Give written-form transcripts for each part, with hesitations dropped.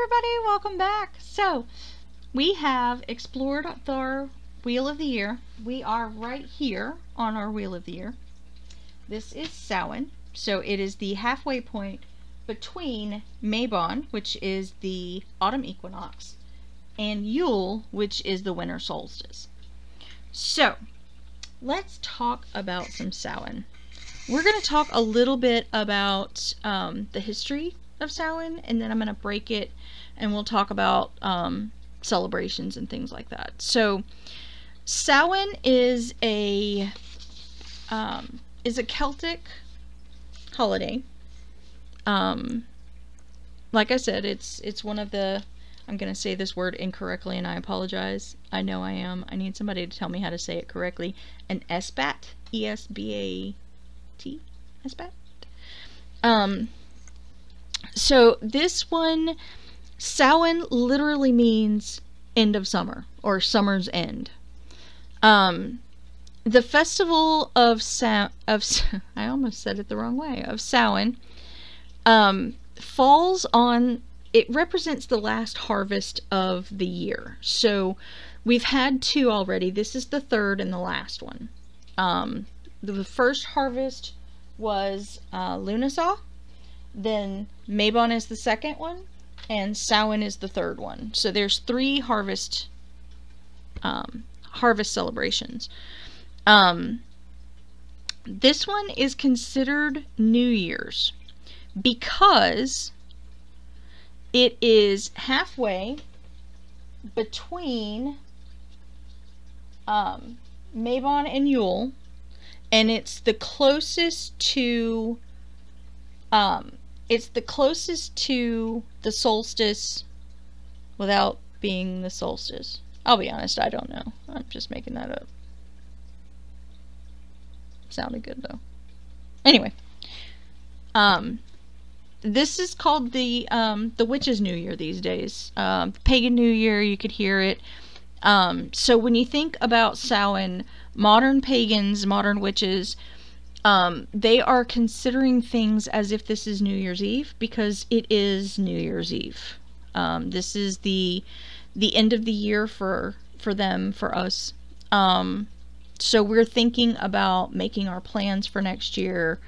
everybody, welcome back. So we have explored our Wheel of the Year. We are right here on our Wheel of the Year. This is Samhain, so it is the halfway point between Mabon, which is the autumn equinox, and Yule, which is the winter solstice. So let's talk about some Samhain. We're going to talk a little bit about the history of Samhain, and then I'm going to break it and we'll talk about celebrations and things like that. So Samhain is a Celtic holiday. Like I said, it's one of the, I'm going to say this word incorrectly and I apologize. I know I am. I need somebody to tell me how to say it correctly. An Esbat, E-S-B-A-T, Esbat. So this one, Samhain literally means end of summer, or summer's end. The festival of I almost said it the wrong way, of Samhain, falls on, it represents the last harvest of the year. So we've had two already. This is the third and the last one. The first harvest was Lunasaw. Then Mabon is the second one, and Samhain is the third one. So there's three harvest celebrations. This one is considered New Year's because it is halfway between Mabon and Yule, and it's the closest to the solstice without being the solstice. I'll be honest, I don't know. I'm just making that up. Sounded good though. Anyway, this is called the witches' New Year these days. Pagan New Year, you could hear it. So when you think about Samhain, modern pagans, modern witches, they are considering things as if this is New Year's Eve, because it is New Year's Eve. This is the end of the year for them, for us. So we're thinking about making our plans for next year,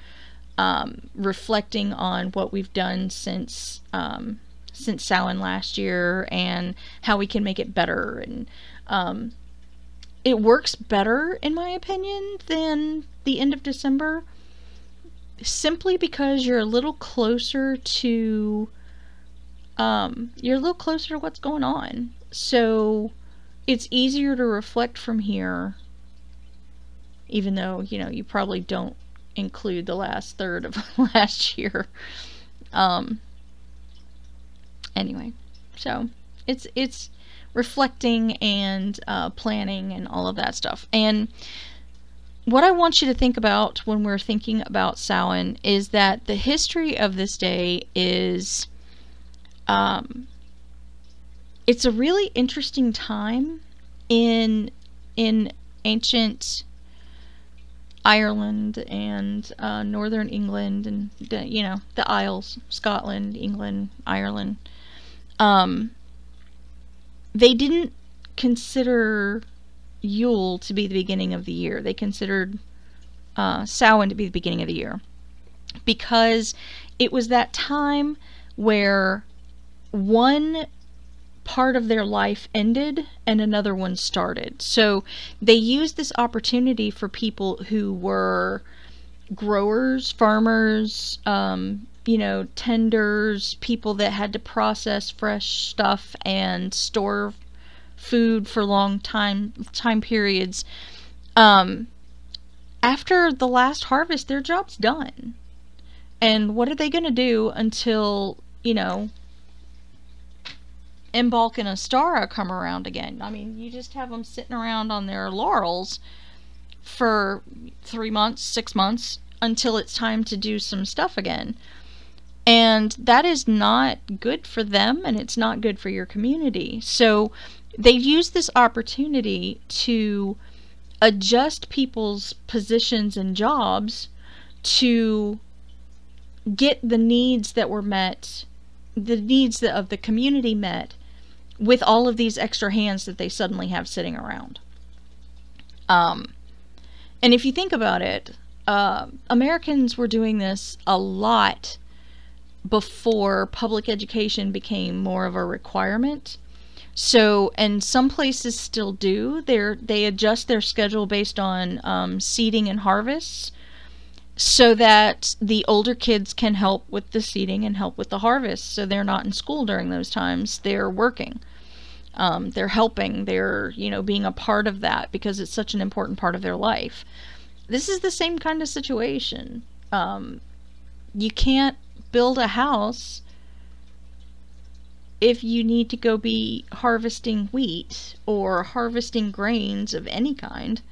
reflecting on what we've done since Samhain last year and how we can make it better. And it works better, in my opinion, than the end of December, simply because you're a little closer to what's going on. So it's easier to reflect from here, even though, you know, you probably don't include the last third of last year. Anyway, so it's reflecting and planning and all of that stuff. And what I want you to think about when we're thinking about Samhain is that the history of this day is, it's a really interesting time in ancient Ireland and northern England and the Isles, Scotland, England, Ireland. They didn't consider Yule to be the beginning of the year. They considered Samhain to be the beginning of the year, because it was that time where one part of their life ended and another one started. So they used this opportunity for people who were growers, farmers, tenders, people that had to process fresh stuff and store food for long time periods. After the last harvest, their job's done. And what are they going to do until, Imbolc and Astara come around again? I mean, you just have them sitting around on their laurels for 3 months, 6 months, until it's time to do some stuff again. And that is not good for them, and it's not good for your community. So they use this opportunity to adjust people's positions and jobs to get the needs that were met the needs of the community met with all of these extra hands that they suddenly have sitting around. And if you think about it, Americans were doing this a lot before public education became more of a requirement. So, and some places still do. They adjust their schedule based on seeding and harvests, so that the older kids can help with the seeding and help with the harvest. So they're not in school during those times. They're working. They're helping. They're, being a part of that because it's such an important part of their life. This is the same kind of situation. You can't build a house if you need to go be harvesting wheat or harvesting grains of any kind.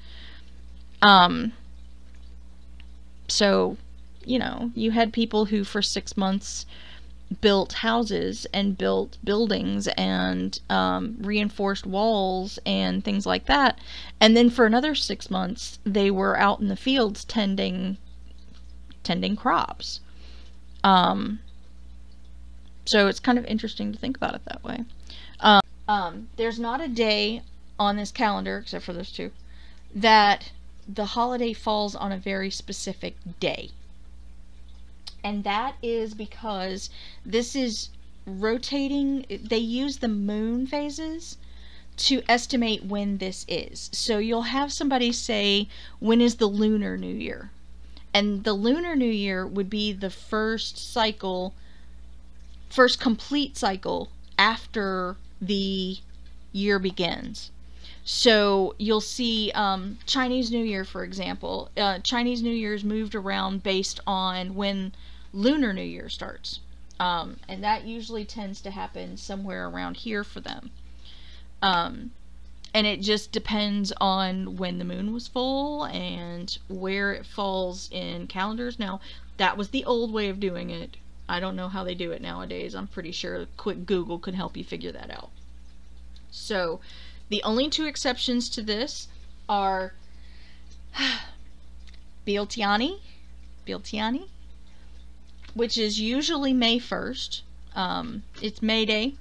So, you had people who for 6 months built houses and built buildings and reinforced walls and things like that. And then for another 6 months, they were out in the fields tending crops. So it's kind of interesting to think about it that way. There's not a day on this calendar, except for those two, that the holiday falls on a very specific day. And that is because this is rotating. They use the moon phases to estimate when this is. So you'll have somebody say, when is the Lunar New Year? And the Lunar New Year would be the first complete cycle after the year begins. So you'll see Chinese New Year, for example. Chinese New Year is moved around based on when Lunar New Year starts. And that usually tends to happen somewhere around here for them. And it just depends on when the moon was full and where it falls in calendars. Now, that was the old way of doing it. I don't know how they do it nowadays. I'm pretty sure a quick Google could help you figure that out. So, the only two exceptions to this are Bealtiani, which is usually May 1st. It's May Day.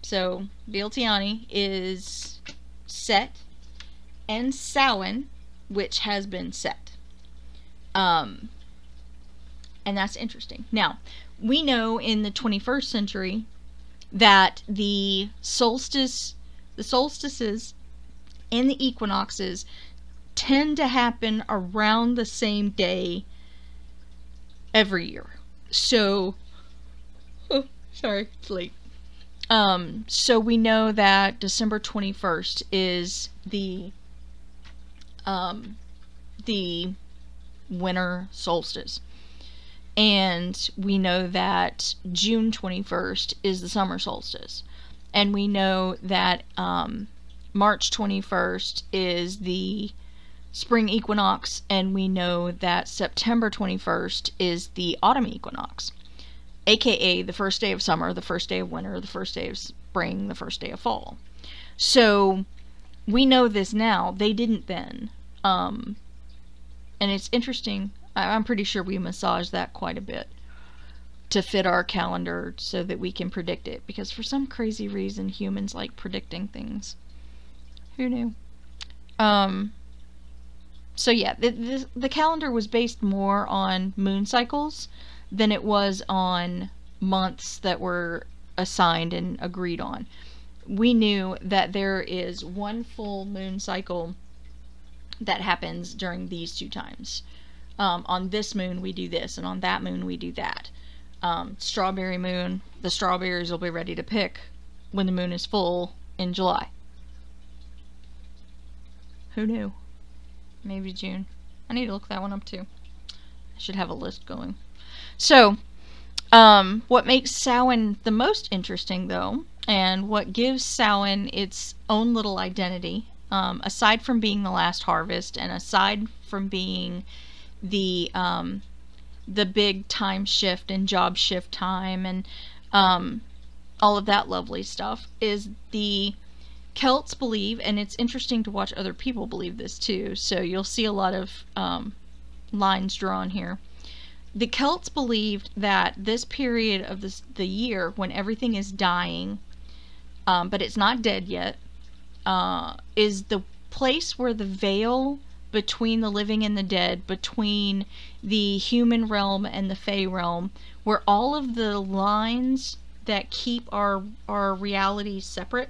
So, Bealtiani is set, and Samhain, which has been set. And that's interesting. Now, we know in the 21st century that the solstices and the equinoxes tend to happen around the same day every year. So, sorry, it's late. So we know that December 21st is the winter solstice. And we know that June 21st is the summer solstice. And we know that March 21st is the spring equinox. And we know that September 21st is the autumn equinox. AKA the first day of summer, the first day of winter, the first day of spring, the first day of fall. So we know this now. They didn't then. And it's interesting. I'm pretty sure we massage that quite a bit to fit our calendar so that we can predict it. Because for some crazy reason, humans like predicting things. Who knew? So yeah, the calendar was based more on moon cycles than it was on months that were assigned and agreed on. We knew that there is one full moon cycle that happens during these two times. On this moon we do this, and on that moon we do that. Strawberry moon, the strawberries will be ready to pick when the moon is full in July. Who knew? Maybe June. I need to look that one up too. I should have a list going. So, what makes Samhain the most interesting though, and what gives Samhain its own little identity, aside from being the last harvest, and aside from being the big time shift and job shift time and all of that lovely stuff, is the Celts believe, and it's interesting to watch other people believe this too, so you'll see a lot of lines drawn here. the Celts believed that this period of the year when everything is dying, but it's not dead yet, is the place where the veil between the living and the dead, between the human realm and the Fey realm, where all of the lines that keep our reality separate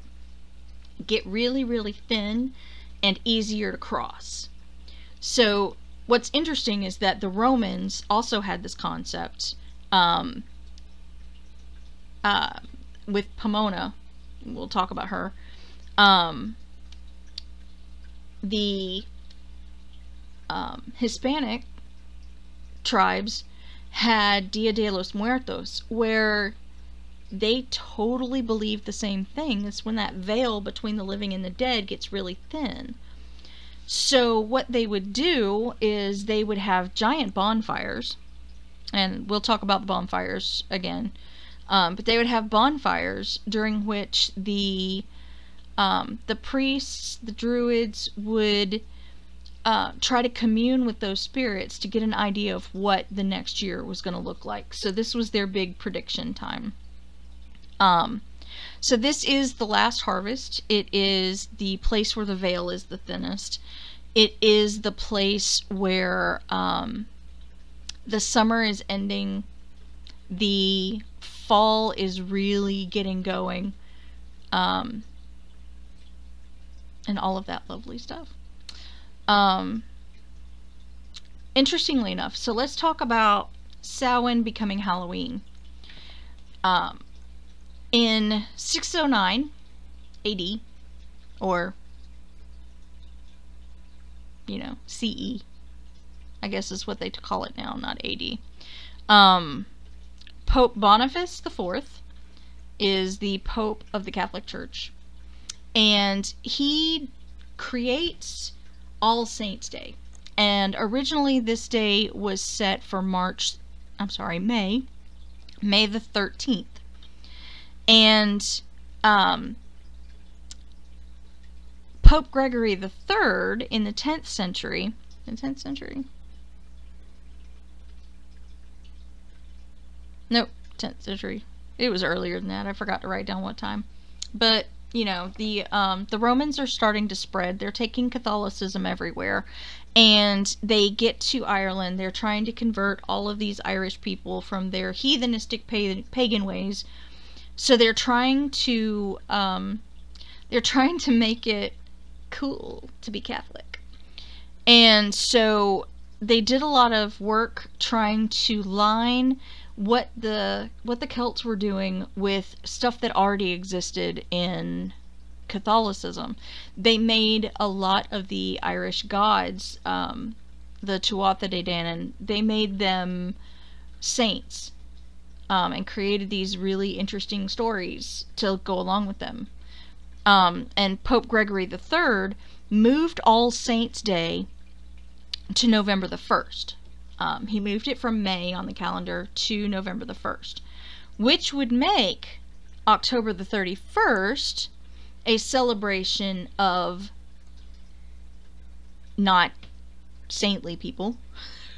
get really, really thin and easier to cross. So what's interesting is that the Romans also had this concept with Pomona. We'll talk about her. The Hispanic tribes had Dia de los Muertos, where they totally believe the same thing. It's when that veil between the living and the dead gets really thin. So what they would do is they would have giant bonfires, and we'll talk about the bonfires again, but they would have bonfires during which the priests, the druids, would try to commune with those spirits to get an idea of what the next year was going to look like. So this was their big prediction time. So this is the last harvest. It is the place where the veil is the thinnest. It is the place where the summer is ending. The fall is really getting going. And all of that lovely stuff. Interestingly enough, so let's talk about Samhain becoming Halloween. In 609 AD, or, you know, CE, I guess is what they call it now, not AD. Pope Boniface IV is the Pope of the Catholic Church, and he creates All Saints' Day. And originally this day was set for May the 13th. And Pope Gregory III in the 10th century, Nope, 10th century. It was earlier than that. I forgot to write down what time. But, you know, the Romans are starting to spread. They're taking Catholicism everywhere. And they get to Ireland. They're trying to convert all of these Irish people from their heathenistic pagan ways. So they're trying to make it cool to be Catholic. And so they did a lot of work trying to line what the Celts were doing with stuff that already existed in Catholicism. They made a lot of the Irish gods, the Tuatha De Danann, they made them saints, and created these really interesting stories to go along with them. And Pope Gregory III moved All Saints' Day to November the 1st. He moved it from May on the calendar to November the 1st, which would make October the 31st a celebration of not saintly people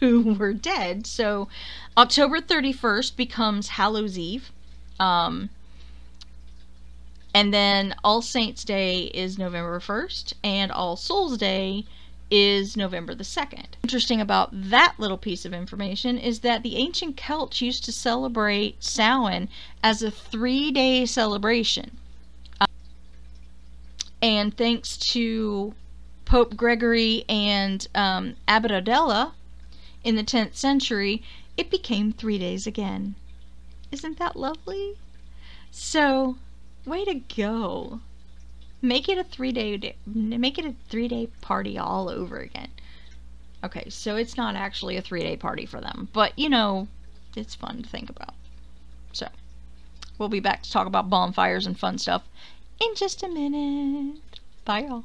who were dead. So October 31st becomes Hallows Eve. And then All Saints' Day is November 1st, and All Souls' Day is November the 2nd. Interesting about that little piece of information is that the ancient Celts used to celebrate Samhain as a 3-day celebration. And thanks to Pope Gregory and Abbot Adela in the 10th century, it became 3 days again. Isn't that lovely? So, way to go. Make it a 3-day party all over again. Okay, so it's not actually a 3-day party for them, but you know, it's fun to think about. So, we'll be back to talk about bonfires and fun stuff in just a minute. Bye, y'all.